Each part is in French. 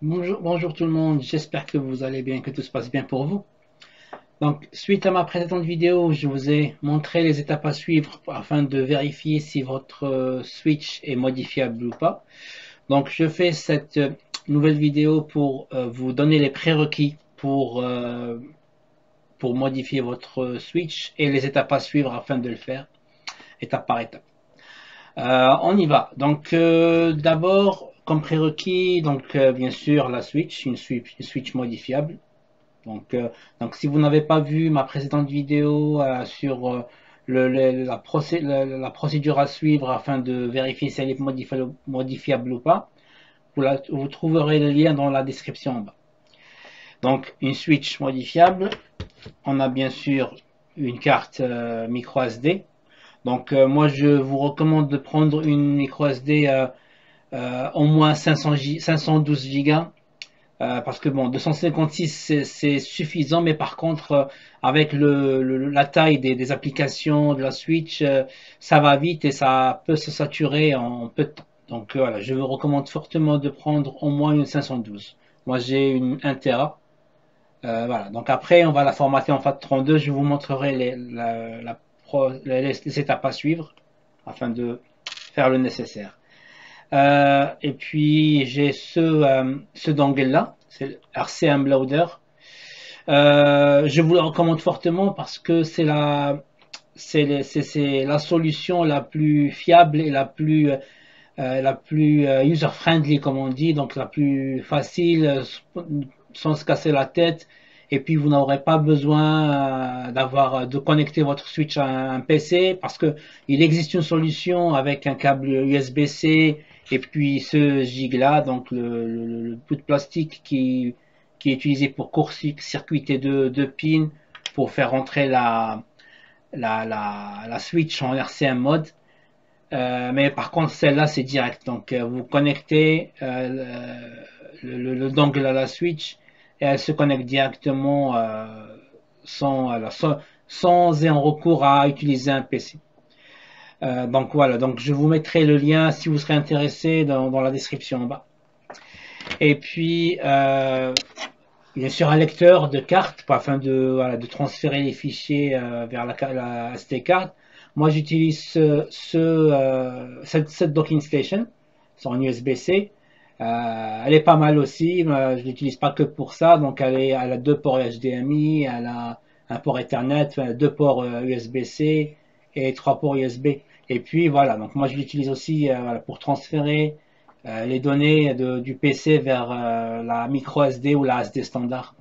Bonjour tout le monde, j'espère que vous allez bien, que tout se passe bien pour vous. Donc, suite à ma précédente vidéo, je vous ai montré les étapes à suivre afin de vérifier si votre switch est modifiable ou pas. Donc, je fais cette nouvelle vidéo pour vous donner les prérequis pour modifier votre switch et les étapes à suivre afin de le faire, étape par étape. On y va. Donc, d'abord, comme prérequis, donc bien sûr la switch, une switch modifiable. Donc, si vous n'avez pas vu ma précédente vidéo sur la procédure à suivre afin de vérifier si elle est modifiable ou pas, vous trouverez le lien dans la description en bas. Donc, une switch modifiable, on a bien sûr une carte micro SD. Donc, moi, je vous recommande de prendre une micro SD au moins 512 Go. Parce que bon, 256 c'est suffisant, mais par contre, avec la taille des applications de la Switch, ça va vite et ça peut se saturer en peu de temps. Donc voilà, je vous recommande fortement de prendre au moins une 512. Moi j'ai une 1 Tera. Voilà, donc après on va la formater en FAT32. Je vous montrerai les étapes à suivre afin de faire le nécessaire. Et puis j'ai ce dongle là, c'est le RCM Loader. Je vous le recommande fortement parce que c'est la solution la plus fiable et la plus user friendly comme on dit, donc la plus facile sans se casser la tête. Et puis vous n'aurez pas besoin de connecter votre switch à un PC parce que il existe une solution avec un câble USB-C et puis ce gig là, donc le bout de plastique qui est utilisé pour court-circuiter deux pins pour faire rentrer la switch en RCM mode. Mais par contre, celle-là, c'est direct. Donc, vous connectez le dongle à la switch et elle se connecte directement sans ayant recours à utiliser un PC. Donc voilà, donc je vous mettrai le lien si vous serez intéressé dans la description en bas. Et puis, bien sûr, un lecteur de cartes afin de transférer les fichiers vers la SD card. Moi, j'utilise cette docking station, c'est en USB-C. Elle est pas mal aussi, mais je l'utilise pas que pour ça. Donc, elle a deux ports HDMI, elle a un port Ethernet, deux ports USB-C et trois ports USB. Et puis voilà, donc moi je l'utilise aussi pour transférer les données du PC vers la micro SD ou la SD standard.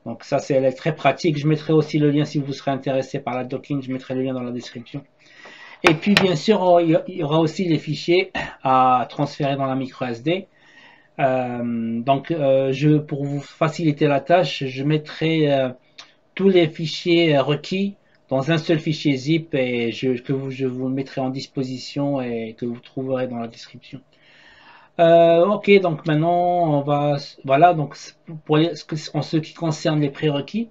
Donc ça, elle est très pratique. Je mettrai aussi le lien si vous serez intéressé par la docking. Je mettrai le lien dans la description. Et puis bien sûr, il y aura aussi les fichiers à transférer dans la micro SD. Pour vous faciliter la tâche, je mettrai tous les fichiers requis dans un seul fichier zip et je vous le mettrai en disposition et que vous trouverez dans la description. Ok, donc maintenant voilà, donc en ce qui concerne les prérequis,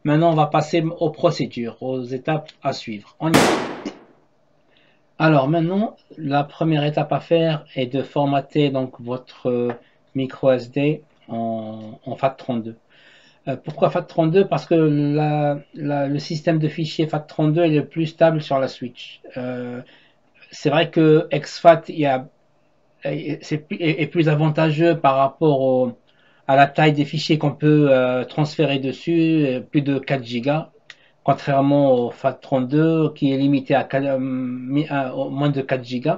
maintenant on va passer aux procédures, aux étapes à suivre. On y va. Alors maintenant, la première étape à faire est de formater donc votre micro SD en FAT32. Pourquoi FAT32? Parce que le système de fichiers FAT32 est le plus stable sur la Switch. C'est vrai que exFAT, est plus avantageux par rapport à la taille des fichiers qu'on peut transférer dessus, plus de 4 Go, contrairement au FAT32 qui est limité à moins de 4 Go.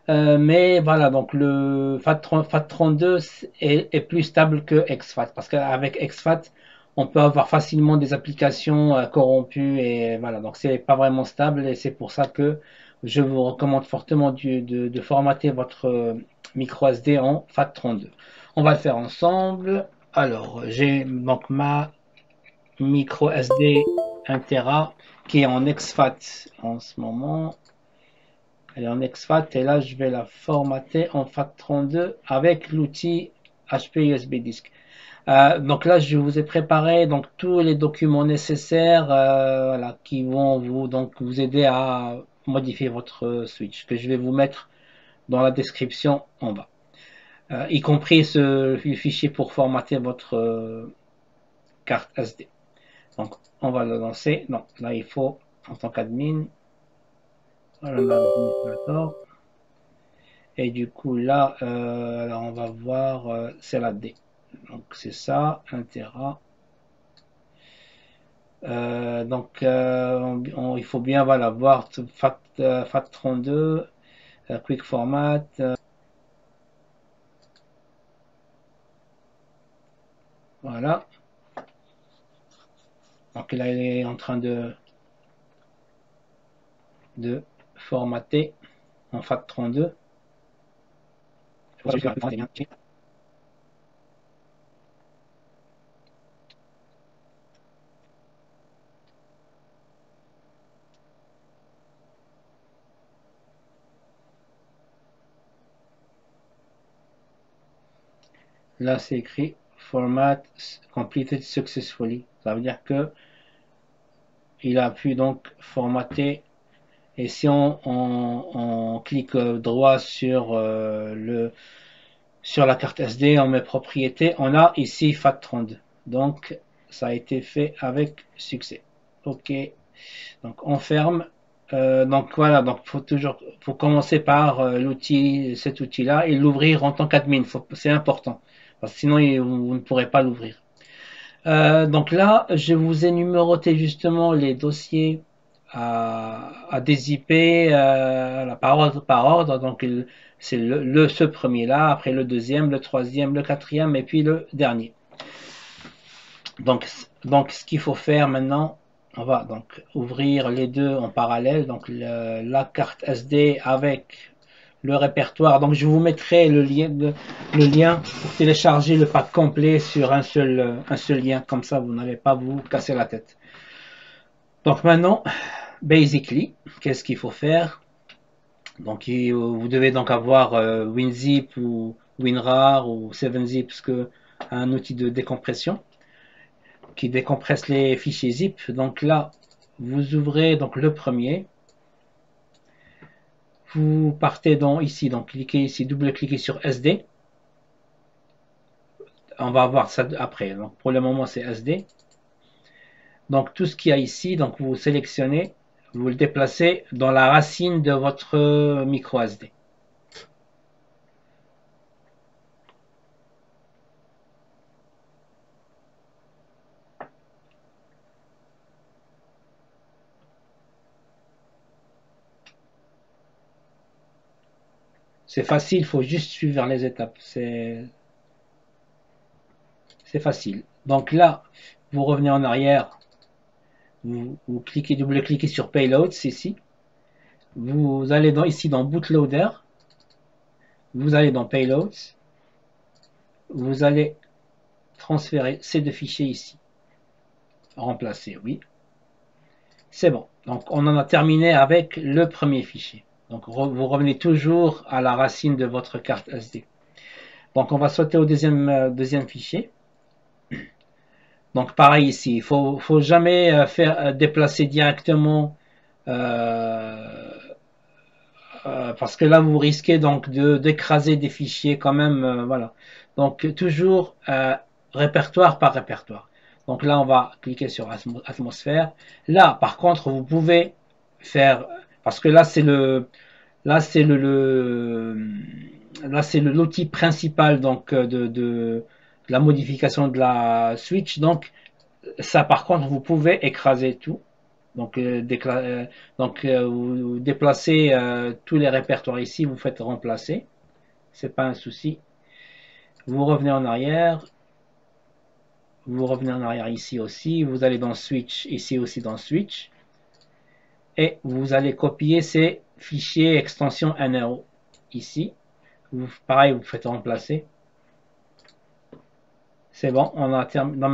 Mais voilà, donc le FAT32 est plus stable que exFAT parce qu'avec exFAT, on peut avoir facilement des applications corrompues et voilà, donc c'est pas vraiment stable et c'est pour ça que je vous recommande fortement de formater votre micro SD en FAT32. On va le faire ensemble. Alors, j'ai donc ma micro SD 1 Tera qui est en exFAT en ce moment. Elle est en exFAT et là je vais la formater en FAT32 avec l'outil HP USB Disk. Donc là je vous ai préparé donc tous les documents nécessaires voilà, qui vont vous aider à modifier votre switch que je vais vous mettre dans la description en bas. y compris le fichier pour formater votre carte SD. Donc, on va le lancer. Donc, là, il faut, en tant qu'admin, l'administrateur. Et du coup, là, alors on va voir, c'est la D. Donc, c'est ça, 1 Tera. Donc, il faut bien voilà, voir FAT32, Quick Format. Voilà. Donc, là, il est en train de formater en FAT32. Là, c'est écrit Format completed successfully. Ça veut dire que il a pu donc formater. Et si on clique droit sur la carte SD, on met propriété, on a ici FAT32. Donc, ça a été fait avec succès. OK. Donc, on ferme. Donc voilà, donc faut commencer par cet outil-là et l'ouvrir en tant qu'admin. C'est important, parce que sinon vous ne pourrez pas l'ouvrir. Donc là, je vous ai numéroté justement les dossiers à dézipper par ordre. Donc c'est ce premier-là, après le deuxième, le troisième, le quatrième et puis le dernier. Donc, donc ce qu'il faut faire maintenant, on va donc ouvrir les deux en parallèle. Donc la carte SD avec le répertoire. Donc je vous mettrai le lien pour télécharger le pack complet sur un seul lien. Comme ça, vous n'allez pas vous casser la tête. Donc maintenant, basically, qu'est-ce qu'il faut faire? Donc vous devez donc avoir WinZip ou WinRAR ou 7zip, parce que un outil de décompression qui décompresse les fichiers zip. Donc là, vous ouvrez donc le premier. Vous partez dans ici, donc cliquez ici, double-cliquez sur SD. On va voir ça après. Donc pour le moment, c'est SD. Donc tout ce qu'il y a ici, donc vous sélectionnez, vous le déplacez dans la racine de votre micro SD. C'est facile, il faut juste suivre les étapes. C'est facile. Donc là, vous revenez en arrière, vous cliquez, double-cliquez sur Payloads ici. Vous allez ici dans Bootloader, vous allez dans Payloads, vous allez transférer ces deux fichiers ici. Remplacer, oui. C'est bon. Donc on en a terminé avec le premier fichier. Donc vous revenez toujours à la racine de votre carte SD. Donc on va sauter au deuxième fichier. Donc pareil ici, il faut jamais faire déplacer directement parce que là vous risquez donc d'écraser des fichiers quand même. Voilà. Donc toujours répertoire par répertoire. Donc là on va cliquer sur atmosphère. Là par contre vous pouvez faire, parce que là c'est l'outil principal donc de la modification de la switch. Donc ça par contre vous pouvez écraser tout. Donc, vous déplacez tous les répertoires ici, vous faites remplacer, c'est pas un souci. Vous revenez en arrière, ici aussi, vous allez dans Switch, ici aussi dans Switch, et vous allez copier ces fichiers extension NRO ici. Pareil, vous faites remplacer. C'est bon, on a terminé.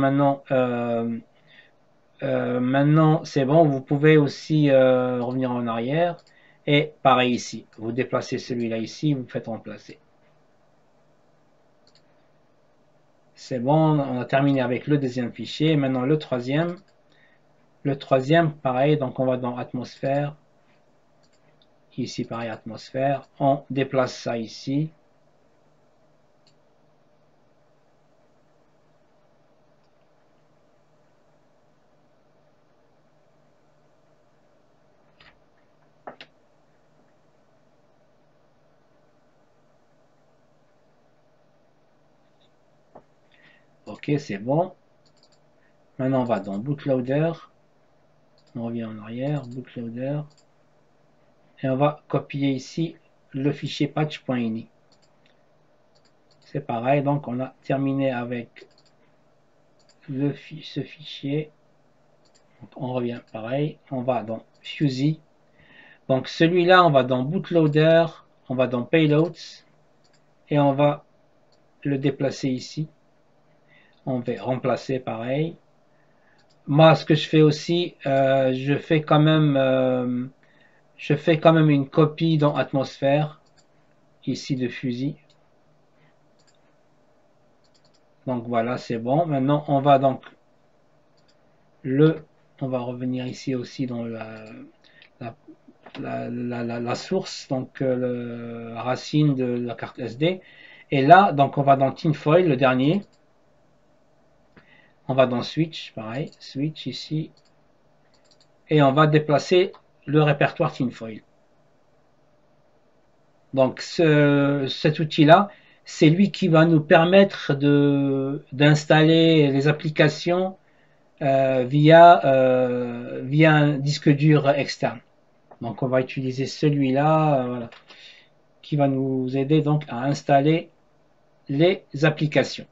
Maintenant, c'est bon, vous pouvez aussi revenir en arrière. Et pareil ici, vous déplacez celui-là ici, vous faites remplacer. C'est bon, on a terminé avec le deuxième fichier. Maintenant le troisième. Le troisième, pareil, donc on va dans atmosphère. Ici, pareil, atmosphère. On déplace ça ici. Ok, c'est bon. Maintenant, on va dans Bootloader. On revient en arrière, Bootloader. Et on va copier ici le fichier patch.ini. C'est pareil, donc on a terminé avec ce fichier. Donc on revient pareil, on va dans Fuzzy. Donc celui-là, on va dans Bootloader, on va dans Payloads et on va le déplacer ici. On va remplacer pareil. Moi, ce que je fais aussi, je fais quand même une copie dans Atmosphère ici de Fuzzy. Donc voilà, c'est bon. Maintenant, on va donc on va revenir ici aussi dans la source, donc la racine de la carte SD. Et là, donc on va dans Tinfoil, le dernier. On va dans Switch, pareil, Switch ici. Et on va déplacer le répertoire Tinfoil. Donc cet outil-là, c'est lui qui va nous permettre d'installer les applications via un disque dur externe. Donc on va utiliser celui-là voilà, qui va nous aider donc à installer les applications.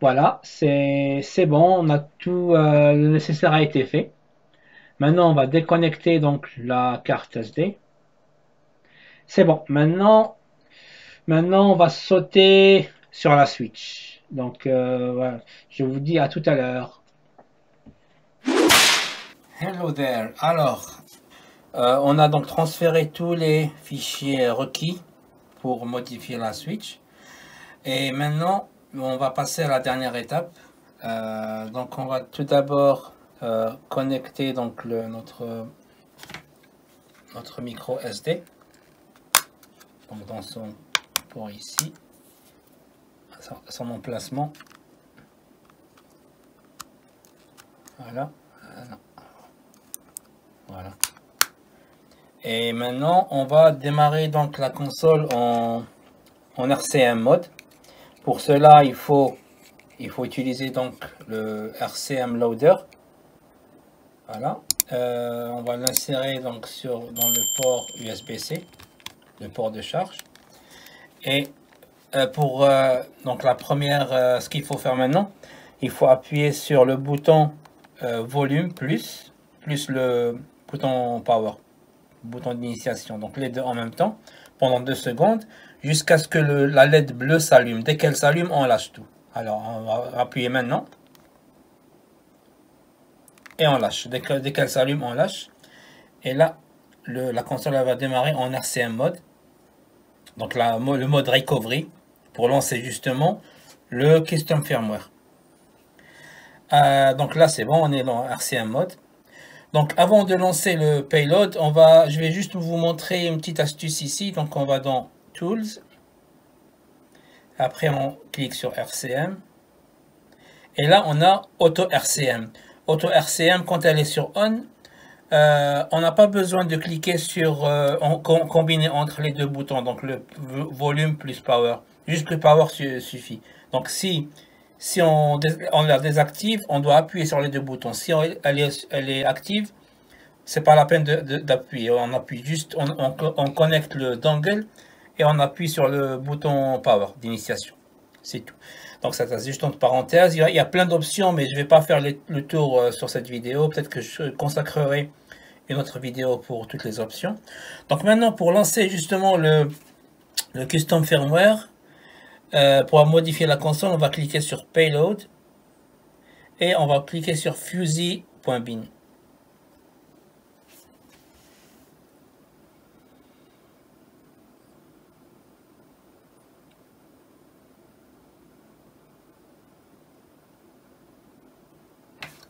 Voilà, c'est bon, on a tout le nécessaire a été fait. Maintenant, on va déconnecter donc la carte SD. C'est bon. Maintenant, on va sauter sur la Switch. Donc, voilà. Je vous dis à tout à l'heure. Hello there. Alors, on a donc transféré tous les fichiers requis pour modifier la Switch. Et maintenant, on va passer à la dernière étape. Donc, on va tout d'abord connecter donc notre micro SD. Donc, dans son port ici, son emplacement. Voilà. Voilà. Et maintenant, on va démarrer donc la console en RCM mode. Pour cela, il faut utiliser donc le RCM loader. Voilà. On va l'insérer donc dans le port USB-C, le port de charge. Et pour donc la première, ce qu'il faut faire maintenant, il faut appuyer sur le bouton volume plus le bouton power, bouton d'initiation, donc les deux en même temps pendant 2 secondes jusqu'à ce que la LED bleue s'allume. Dès qu'elle s'allume, on lâche tout. Alors on va appuyer maintenant et on lâche. Dès qu'elle s'allume, on lâche. Et là, la console elle va démarrer en RCM mode. Donc le mode recovery pour lancer justement le custom firmware. Donc là c'est bon, on est dans RCM mode. Donc avant de lancer le payload, je vais juste vous montrer une petite astuce ici. Donc on va dans Tools. Après on clique sur RCM. Et là on a Auto RCM. Auto RCM, quand elle est sur On, on n'a pas besoin de cliquer sur combiner entre les deux boutons, donc le volume plus power. Juste le power suffit. Donc si on la désactive, on doit appuyer sur les deux boutons. Si elle est active, c'est pas la peine d'appuyer. On appuie juste, on connecte le dongle et on appuie sur le bouton power d'initiation. C'est tout. Donc ça c'est juste entre parenthèses. Il y a plein d'options, mais je vais pas faire le tour sur cette vidéo. Peut-être que je consacrerai une autre vidéo pour toutes les options. Donc maintenant, pour lancer justement le custom firmware, pour modifier la console, on va cliquer sur Payload et on va cliquer sur fuzzy.bin.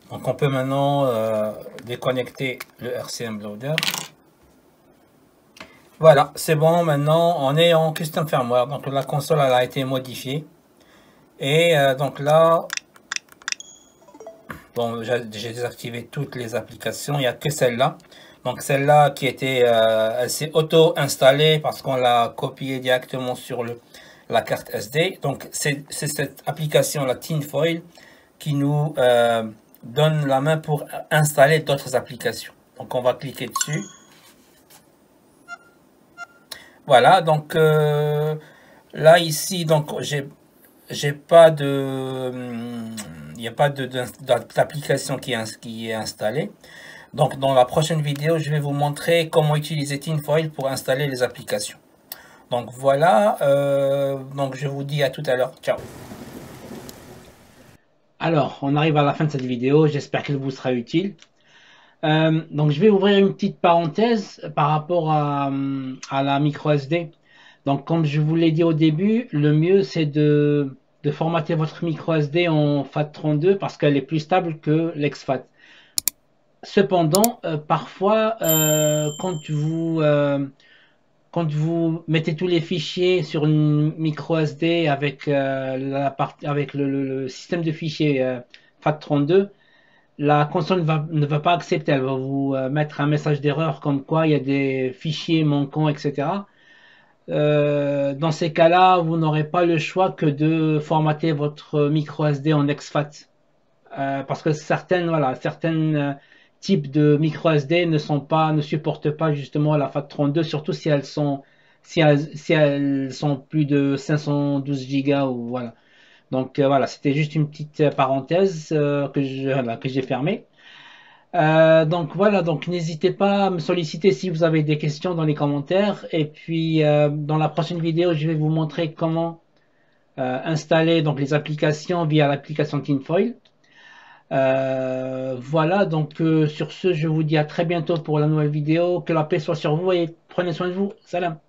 Donc on peut maintenant déconnecter le RCM loader. Voilà, c'est bon, maintenant on est en custom firmware. Donc la console elle a été modifiée. Et donc là, Bon, j'ai désactivé toutes les applications, il n'y a que celle-là. Donc celle-là qui était, elle s'est auto-installée parce qu'on l'a copiée directement sur la carte SD. Donc c'est cette application, la Tinfoil, qui nous donne la main pour installer d'autres applications. Donc on va cliquer dessus. Voilà, donc là ici, donc j'ai pas de, il n'y a pas d'application qui est installée. Donc dans la prochaine vidéo, je vais vous montrer comment utiliser Tinfoil pour installer les applications. Donc voilà, donc je vous dis à tout à l'heure. Ciao. Alors, on arrive à la fin de cette vidéo, j'espère qu'elle vous sera utile. Donc je vais ouvrir une petite parenthèse par rapport à la micro SD. Donc comme je vous l'ai dit au début, le mieux c'est de formater votre micro SD en FAT32 parce qu'elle est plus stable que l'exFAT. Cependant, parfois, quand vous mettez tous les fichiers sur une micro SD avec, avec le système de fichiers FAT32, la console ne va pas accepter. Elle va vous mettre un message d'erreur comme quoi il y a des fichiers manquants, etc. Dans ces cas-là, vous n'aurez pas le choix que de formater votre micro SD en exFAT. Parce que certaines types de micro SD ne supportent pas justement la FAT32, surtout si elles sont plus de 512 Go ou voilà. Donc voilà, c'était juste une petite parenthèse que j'ai fermée. Donc voilà, donc n'hésitez pas à me solliciter si vous avez des questions dans les commentaires. Et puis dans la prochaine vidéo, je vais vous montrer comment installer donc les applications via l'application Tinfoil. Voilà, donc sur ce, je vous dis à très bientôt pour la nouvelle vidéo. Que la paix soit sur vous et prenez soin de vous. Salam.